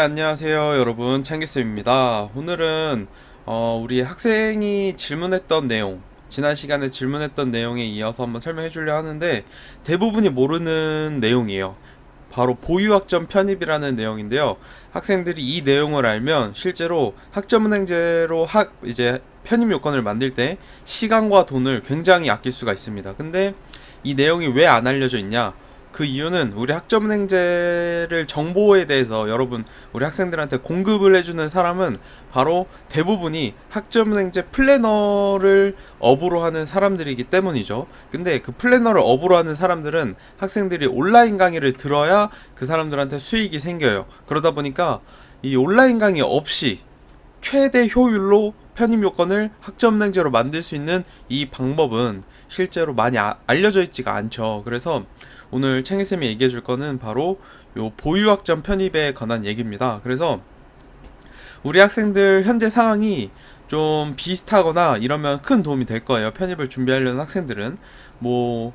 안녕하세요 여러분, 창기쌤입니다. 오늘은 우리 학생이 질문했던 내용, 지난 시간에 질문했던 내용에 이어서 한번 설명해 주려 하는데, 대부분이 모르는 내용이에요. 바로 보유학점 편입이라는 내용인데요. 학생들이 이 내용을 알면 실제로 학점은행제로 이제 편입 요건을 만들 때 시간과 돈을 굉장히 아낄 수가 있습니다. 근데 이 내용이 왜 안 알려져 있냐? 그 이유는 우리 학점은행제를 정보에 대해서 여러분, 우리 학생들한테 공급을 해주는 사람은 바로 대부분이 학점은행제 플래너를 업으로 하는 사람들이기 때문이죠. 근데 그 플래너를 업으로 하는 사람들은 학생들이 온라인 강의를 들어야 그 사람들한테 수익이 생겨요. 그러다 보니까 이 온라인 강의 없이 최대 효율로 편입 요건을 학점은행제로 만들 수 있는 이 방법은 실제로 많이 알려져 있지가 않죠. 그래서 오늘 챙이쌤이 얘기해 줄 거는 바로 요 보유학점 편입에 관한 얘기입니다. 그래서 우리 학생들 현재 상황이 좀 비슷하거나 이러면 큰 도움이 될 거예요. 편입을 준비하려는 학생들은 뭐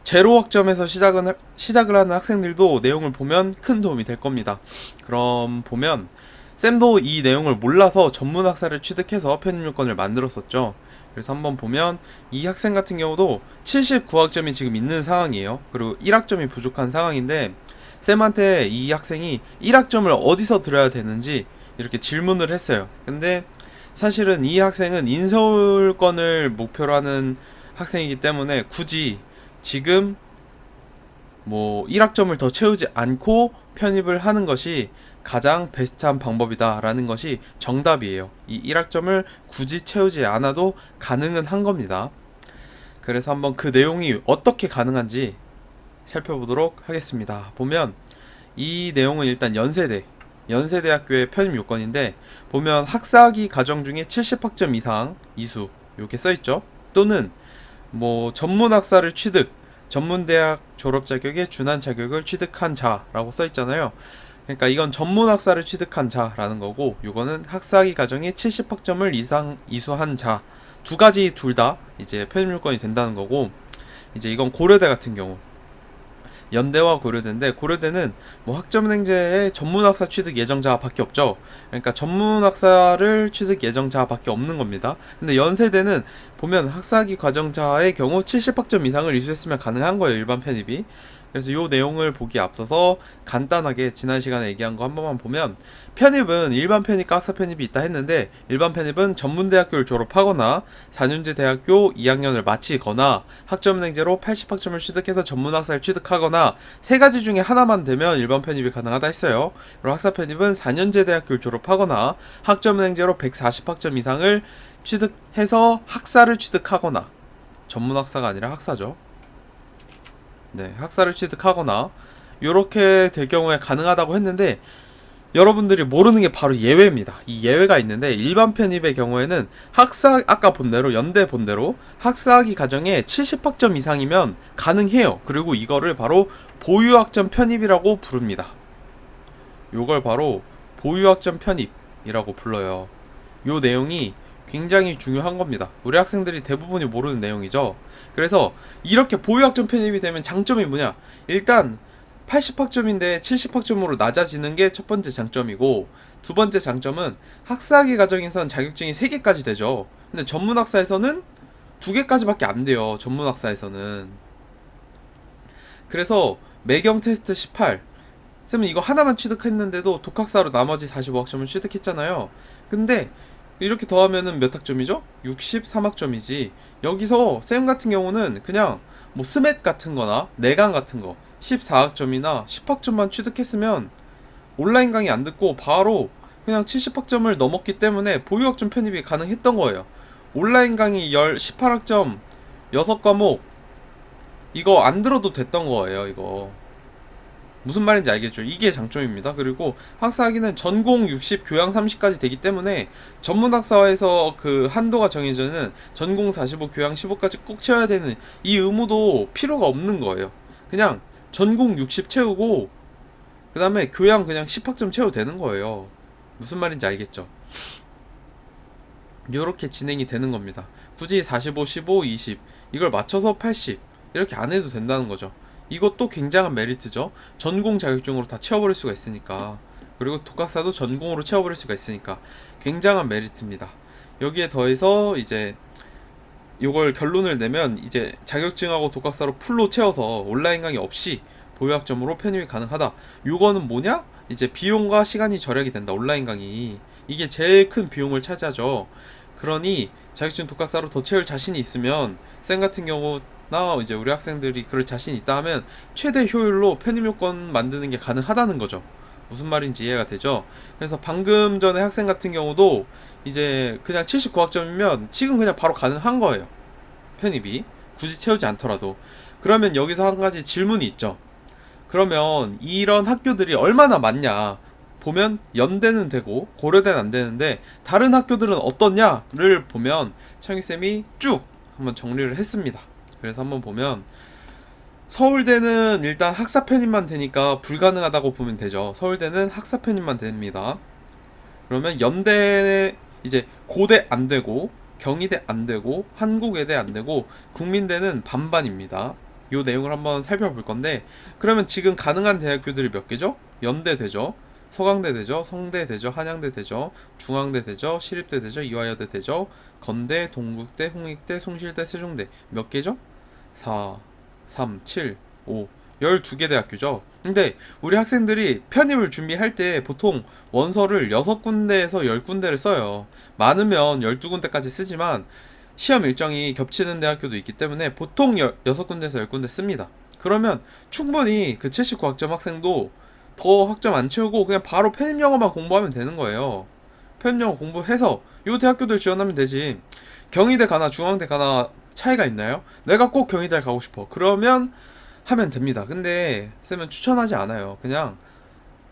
제로 학점에서 시작을 하는 학생들도 내용을 보면 큰 도움이 될 겁니다. 그럼 보면 쌤도 이 내용을 몰라서 전문 학사를 취득해서 편입 요건을 만들었었죠. 그래서 한번 보면 이 학생 같은 경우도 79학점이 지금 있는 상황이에요. 그리고 1학점이 부족한 상황인데, 쌤한테 이 학생이 1학점을 어디서 들어야 되는지 이렇게 질문을 했어요. 근데 사실은 이 학생은 인서울권을 목표로 하는 학생이기 때문에 굳이 지금 뭐 1학점을 더 채우지 않고 편입을 하는 것이 가장 베스트한 방법이다 라는 것이 정답이에요. 이 1학점을 굳이 채우지 않아도 가능은 한 겁니다. 그래서 한번 그 내용이 어떻게 가능한지 살펴보도록 하겠습니다. 보면 이 내용은 일단 연세대학교의 편입 요건인데, 보면 학사학위 과정 중에 70학점 이상 이수 이렇게 써있죠. 또는 뭐 전문학사를 취득, 전문대학 졸업 자격에 준한 자격을 취득한 자라고 써있잖아요. 그러니까 이건 전문학사를 취득한 자라는 거고, 이거는 학사학위 과정에 70학점을 이상 이수한 자, 두 가지 둘 다 이제 편입 요건이 된다는 거고, 이제 이건 고려대 같은 경우, 연대와 고려대인데, 고려대는 뭐 학점은행제에 전문학사 취득 예정자밖에 없죠. 그러니까 전문학사를 취득 예정자밖에 없는 겁니다. 근데 연세대는 보면 학사학위 과정자의 경우 70학점 이상을 이수했으면 가능한 거예요, 일반 편입이. 그래서 이 내용을 보기 앞서서 간단하게 지난 시간에 얘기한 거 한 번만 보면, 편입은 일반 편입과 학사 편입이 있다 했는데, 일반 편입은 전문대학교를 졸업하거나 4년제 대학교 2학년을 마치거나 학점은행제로 80학점을 취득해서 전문학사를 취득하거나 세 가지 중에 하나만 되면 일반 편입이 가능하다 했어요. 그리고 학사 편입은 4년제 대학교를 졸업하거나 학점은행제로 140학점 이상을 취득해서 학사를 취득하거나, 전문학사가 아니라 학사죠. 네, 학사를 취득하거나 요렇게 될 경우에 가능하다고 했는데, 여러분들이 모르는 게 바로 예외입니다. 이 예외가 있는데, 일반 편입의 경우에는 아까 본대로 연대 본대로 학사학위 과정에 70학점 이상이면 가능해요. 그리고 이거를 바로 보유학점 편입이라고 부릅니다. 요걸 바로 보유학점 편입이라고 불러요. 요 내용이 굉장히 중요한 겁니다. 우리 학생들이 대부분이 모르는 내용이죠. 그래서 이렇게 보유학점 편입이 되면 장점이 뭐냐? 일단 80학점인데 70학점으로 낮아지는 게 첫 번째 장점이고, 두 번째 장점은 학사학위 과정에선 자격증이 3개까지 되죠. 근데 전문학사에서는 2개까지밖에 안 돼요. 전문학사에서는. 그래서 매경 테스트 18, 쌤은 이거 하나만 취득했는데도 독학사로 나머지 45학점을 취득했잖아요. 근데 이렇게 더하면은 몇 학점이죠? 63학점이지. 여기서 쌤 같은 경우는 그냥 뭐 스멧 같은 거나 내강 같은 거 14학점이나 10학점만 취득했으면 온라인 강의 안 듣고 바로 그냥 70학점을 넘었기 때문에 보유학점 편입이 가능했던 거예요. 온라인 강의 18학점 6과목 이거 안 들어도 됐던 거예요. 이거 무슨 말인지 알겠죠? 이게 장점입니다. 그리고 학사학위는 전공 60, 교양 30까지 되기 때문에 전문학사에서 그 한도가 정해져는 전공 45, 교양 15까지 꼭 채워야 되는 이 의무도 필요가 없는 거예요. 그냥 전공 60 채우고 그 다음에 교양 그냥 10학점 채워도 되는 거예요. 무슨 말인지 알겠죠? 이렇게 진행이 되는 겁니다. 굳이 45, 15, 20 이걸 맞춰서 80 이렇게 안 해도 된다는 거죠. 이것도 굉장한 메리트죠. 전공 자격증으로 다 채워버릴 수가 있으니까. 그리고 독학사도 전공으로 채워버릴 수가 있으니까 굉장한 메리트입니다. 여기에 더해서 이제 요걸 결론을 내면 이제 자격증하고 독학사로 풀로 채워서 온라인 강의 없이 보유학점으로 편입이 가능하다. 요거는 뭐냐? 이제 비용과 시간이 절약이 된다. 온라인 강의 이게 제일 큰 비용을 차지하죠. 그러니 자격증 독학사로 더 채울 자신이 있으면 쌤 같은 경우나 이제 우리 학생들이 그럴 자신이 있다 하면 최대 효율로 편입 요건 만드는 게 가능하다는 거죠. 무슨 말인지 이해가 되죠? 그래서 방금 전에 학생 같은 경우도 이제 그냥 79학점이면 지금 그냥 바로 가능한 거예요. 편입이 굳이 채우지 않더라도. 그러면 여기서 한 가지 질문이 있죠. 그러면 이런 학교들이 얼마나 많냐 보면 연대는 되고 고려대는 안 되는데 다른 학교들은 어떻냐를 보면 창희쌤이 쭉 한번 정리를 했습니다. 그래서 한번 보면 서울대는 일단 학사 편입만 되니까 불가능하다고 보면 되죠. 서울대는 학사 편입만 됩니다. 그러면 연대 이제 고대 안 되고 경희대 안 되고 한국외대 안 되고 국민대는 반반입니다. 요 내용을 한번 살펴볼 건데 그러면 지금 가능한 대학교들이 몇 개죠? 연대 되죠. 서강대 되죠. 성대 되죠. 한양대 되죠. 중앙대 되죠. 시립대 되죠. 이화여대 되죠. 건대, 동국대, 홍익대, 숭실대, 세종대 몇 개죠? 4, 3, 7, 5 12개 대학교죠. 근데 우리 학생들이 편입을 준비할 때 보통 원서를 6군데에서 10군데를 써요. 많으면 12군데까지 쓰지만 시험 일정이 겹치는 대학교도 있기 때문에 보통 6군데에서 10군데 씁니다. 그러면 충분히 그 79학점 학생도 더 학점 안 채우고 그냥 바로 편입 영어만 공부하면 되는 거예요. 편입 영어 공부해서 요 대학교들 지원하면 되지. 경희대 가나 중앙대 가나 차이가 있나요? 내가 꼭 경희대 가고 싶어. 그러면 하면 됩니다. 근데 쌤은 추천하지 않아요. 그냥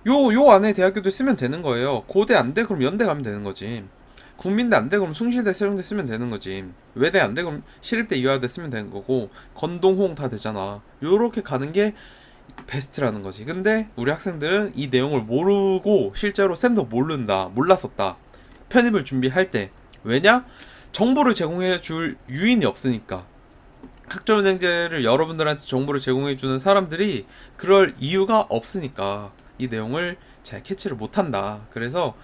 요 안에 대학교도 쓰면 되는 거예요. 고대 안 돼? 그럼 연대 가면 되는 거지. 국민대 안 돼? 그럼 숭실대, 세종대 쓰면 되는 거지. 외대 안 돼? 그럼 시립대, 이화여대 쓰면 되는 거고 건동홍 다 되잖아. 요렇게 가는 게 베스트라는 거지. 근데 우리 학생들은 이 내용을 모르고 실제로 쌤도 몰랐었다. 편입을 준비할 때. 왜냐? 정보를 제공해 줄 유인이 없으니까. 학점은행제를 여러분들한테 정보를 제공해주는 사람들이 그럴 이유가 없으니까 이 내용을 잘 캐치를 못한다. 그래서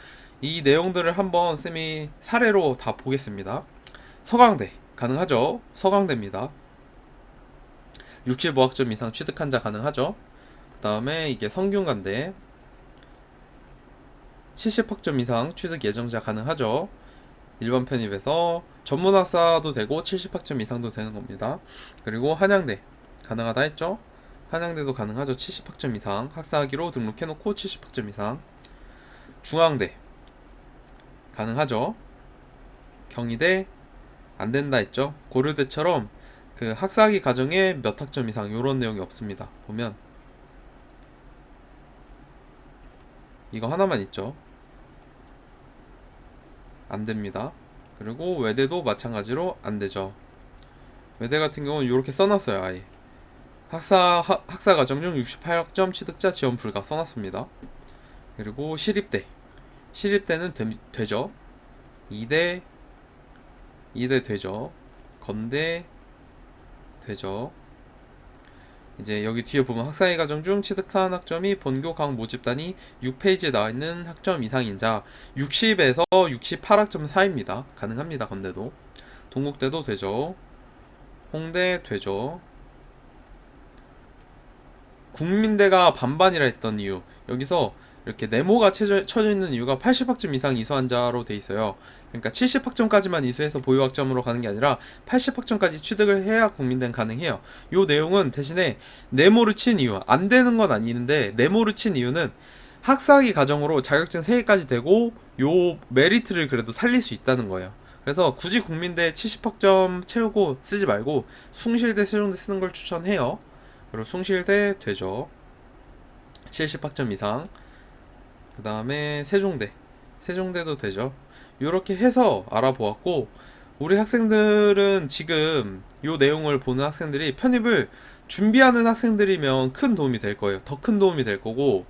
이 내용들을 한번 쌤이 사례로 다 보겠습니다. 서강대 가능하죠? 서강대입니다. 65학점 이상 취득한 자 가능하죠? 그 다음에 이게 성균관대 70학점 이상 취득 예정자 가능하죠? 일반 편입에서 전문학사도 되고 70학점 이상도 되는 겁니다. 그리고 한양대 가능하다 했죠? 한양대도 가능하죠. 70학점 이상 학사학위로 등록해놓고 70학점 이상. 중앙대 가능하죠. 경희대 안 된다 했죠. 고려대처럼 그 학사학위 과정에 몇 학점 이상 요런 내용이 없습니다. 보면 이거 하나만 있죠. 안 됩니다. 그리고 외대도 마찬가지로 안 되죠. 외대 같은 경우는 이렇게 써놨어요. 아예 학사 과정 중 68학점 취득자 지원 불가 써놨습니다. 그리고 시립대는 되죠. 2대 되죠. 건대 되죠. 이제 여기 뒤에 보면 학사의 과정 중 취득한 학점이 본교 각 모집단이 6페이지에 나와있는 학점 이상인 자 60에서 68학점 사이입니다. 가능합니다. 건대도. 동국대도 되죠. 홍대 되죠. 국민대가 반반이라 했던 이유, 여기서 이렇게 네모가 쳐져 있는 이유가 80학점 이상 이수한 자로 돼 있어요. 그러니까 70학점까지만 이수해서 보유학점으로 가는 게 아니라 80학점까지 취득을 해야 국민대는 가능해요. 요 내용은 대신에 네모를 친 이유, 안 되는 건 아닌데 네모를 친 이유는 학사학위 과정으로 자격증 3개까지 되고 요 메리트를 그래도 살릴 수 있다는 거예요. 그래서 굳이 국민대 70학점 채우고 쓰지 말고 숭실대, 세종대 쓰는 걸 추천해요. 그리고 숭실대 되죠. 70학점 이상. 그 다음에 세종대도 되죠. 이렇게 해서 알아보았고, 우리 학생들은 지금 요 내용을 보는 학생들이 편입을 준비하는 학생들이면 큰 도움이 될 거예요. 더 큰 도움이 될 거고,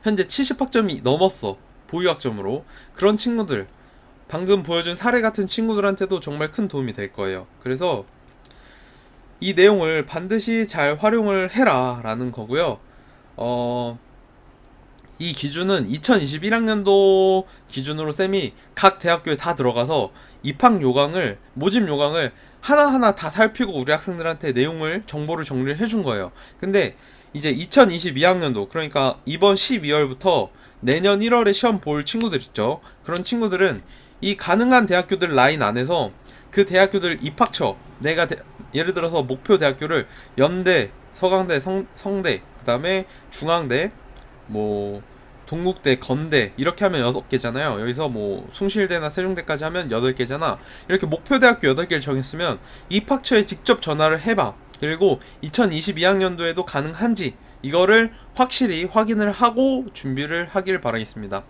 현재 70학점이 넘었어. 보유학점으로. 그런 친구들, 방금 보여준 사례 같은 친구들한테도 정말 큰 도움이 될 거예요. 그래서 이 내용을 반드시 잘 활용을 해라 라는 거고요. 이 기준은 2021학년도 기준으로 쌤이 각 대학교에 다 들어가서 입학 요강을, 모집 요강을 하나하나 다 살피고 우리 학생들한테 내용을, 정보를 정리를 해준 거예요. 근데 이제 2022학년도, 그러니까 이번 12월부터 내년 1월에 시험 볼 친구들 있죠. 그런 친구들은 이 가능한 대학교들 라인 안에서 그 대학교들 입학처, 예를 들어서 목표 대학교를 연대, 서강대, 성대, 그 다음에 중앙대, 뭐 동국대, 건대 이렇게 하면 6개잖아요. 여기서 뭐 숭실대나 세종대까지 하면 8개잖아. 이렇게 목표 대학교 8개를 정했으면 입학처에 직접 전화를 해봐. 그리고 2022학년도에도 가능한지 이거를 확실히 확인을 하고 준비를 하길 바라겠습니다.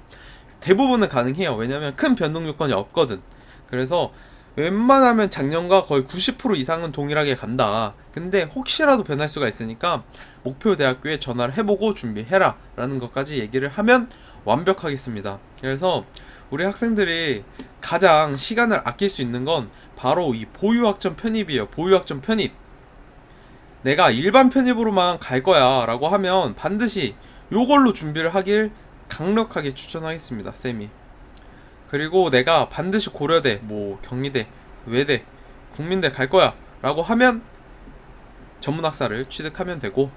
대부분은 가능해요. 왜냐면 큰 변동 요건이 없거든. 그래서 웬만하면 작년과 거의 90% 이상은 동일하게 간다. 근데 혹시라도 변할 수가 있으니까 목표 대학교에 전화를 해보고 준비해라 라는 것까지 얘기를 하면 완벽하겠습니다. 그래서 우리 학생들이 가장 시간을 아낄 수 있는 건 바로 이 보유학점 편입이에요. 보유학점 편입. 내가 일반 편입으로만 갈 거야 라고 하면 반드시 요걸로 준비를 하길 강력하게 추천하겠습니다, 쌤이. 그리고 내가 반드시 고려대, 뭐 경희대, 외대, 국민대 갈 거야 라고 하면 전문학사를 취득하면 되고,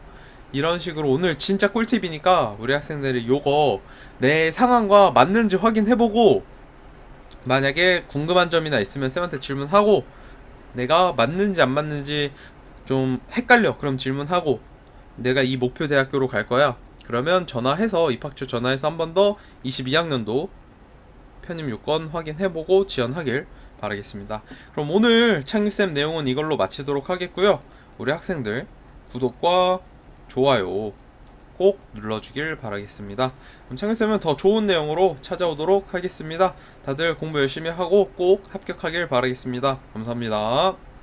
이런 식으로 오늘 진짜 꿀팁이니까 우리 학생들이 요거 내 상황과 맞는지 확인해보고, 만약에 궁금한 점이나 있으면 쌤한테 질문하고, 내가 맞는지 안 맞는지 좀 헷갈려 그럼 질문하고, 내가 이 목표 대학교로 갈 거야 그러면 전화해서, 입학처 전화해서 한 번 더 22학년도 편입 요건 확인해보고 지원하길 바라겠습니다. 그럼 오늘 창립쌤 내용은 이걸로 마치도록 하겠고요. 우리 학생들 구독과 좋아요 꼭 눌러주길 바라겠습니다. 그럼 창립쌤은 더 좋은 내용으로 찾아오도록 하겠습니다. 다들 공부 열심히 하고 꼭 합격하길 바라겠습니다. 감사합니다.